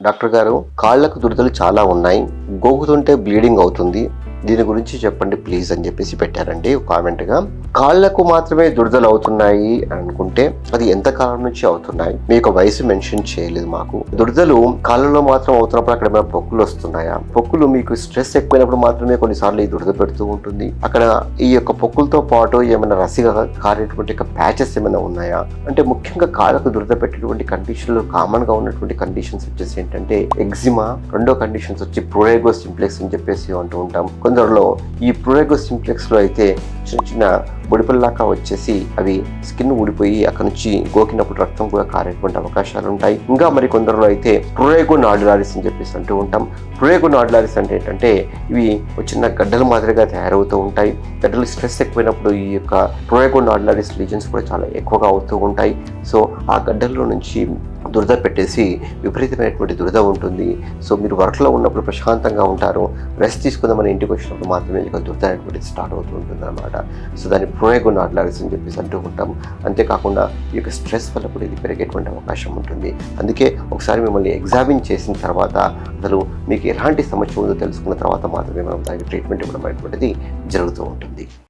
Doctor గారు, కాళ్ళకు దురదలు చాలా ఉన్నాయి. గోకుతుంటే బ్లీడింగ్ అవుతుంది. దీని గురించి చెప్పండి ప్లీజ్ అని చెప్పేసి పెట్టారండి కామెంట్గా. కాళ్ళకు మాత్రమే దురదలు అవుతున్నాయి అని అనుకుంటే అది ఎంత కాలం నుంచి అవుతున్నాయి? మీకు వయసు మెన్షన్ చేయలేదు మాకు. దురదలు కాళ్ళలో మాత్రం అవుతున్నప్పుడు అక్కడ ఏమైనా పొక్కులు వస్తున్నాయా? పొక్కులు మీకు స్ట్రెస్ ఎక్కువైనప్పుడు మాత్రమే కొన్నిసార్లు ఈ దురద పెడుతూ ఉంటుంది. అక్కడ ఈ యొక్క పొక్కులతో పాటు ఏమైనా రసిగా కారేటువంటి ప్యాచెస్ ఏమైనా ఉన్నాయా? అంటే ముఖ్యంగా కాళ్ళకు దురద పెట్టేటువంటి కండిషన్లు కామన్ గా ఉన్నటువంటి కండిషన్స్ వచ్చేసి ఏంటంటే ఎగ్జిమా, రెండో కండిషన్స్ వచ్చి ప్రోరేగో సింప్లెక్స్ అని చెప్పేసి అంటూ ఉంటాం. కొందరిలో ఈ ప్రోరేగో సింప్లెక్స్ లో అయితే చిన్న చిన్న బొడిపల్లాగా వచ్చేసి అవి స్కిన్ ఊడిపోయి అక్కడ నుంచి గోకినప్పుడు రక్తం కూడా కారేటువంటి అవకాశాలు ఉంటాయి. ఇంకా మరి కొందరిలో అయితే ప్రోరేగో నాడ్యులారిస్ అని చెప్పేసి అంటూ ఉంటాం. ప్రోరేగో నాడ్యులారిస్ అంటే ఏంటంటే ఇవి చిన్న గడ్డల మాదిరిగా తయారవుతూ ఉంటాయి. గడ్డలు స్ట్రెస్ ఎక్కువైనప్పుడు ఈ యొక్క ప్రోరేగో నాడ్యులారిస్ లీజన్స్ కూడా చాలా ఎక్కువగా అవుతూ ఉంటాయి. సో ఆ గడ్డల్లో నుంచి దురద పెట్టేసి విపరీతమైనటువంటి దురద ఉంటుంది. సో మీరు వర్క్లో ఉన్నప్పుడు ప్రశాంతంగా ఉంటారు. రెస్ట్ తీసుకుందామని ఇంటికి వచ్చినప్పుడు మాత్రమే ఇక దురద అనేటువంటిది స్టార్ట్ అవుతూ ఉంటుంది అనమాట. సో దాన్ని ప్రోరేగో నాడ్యులారిస్ అని చెప్పేసి అంటూ ఉంటాం. అంతేకాకుండా ఈ యొక్క స్ట్రెస్ వల్ల కూడా ఇది పెరిగేటువంటి అవకాశం ఉంటుంది. అందుకే ఒకసారి మిమ్మల్ని ఎగ్జామిన్ చేసిన తర్వాత అసలు మీకు ఎలాంటి సమస్య ఉందో తెలుసుకున్న తర్వాత మాత్రమే మనం దానికి ట్రీట్మెంట్ ఇవ్వడం అనేటువంటిది జరుగుతూ ఉంటుంది.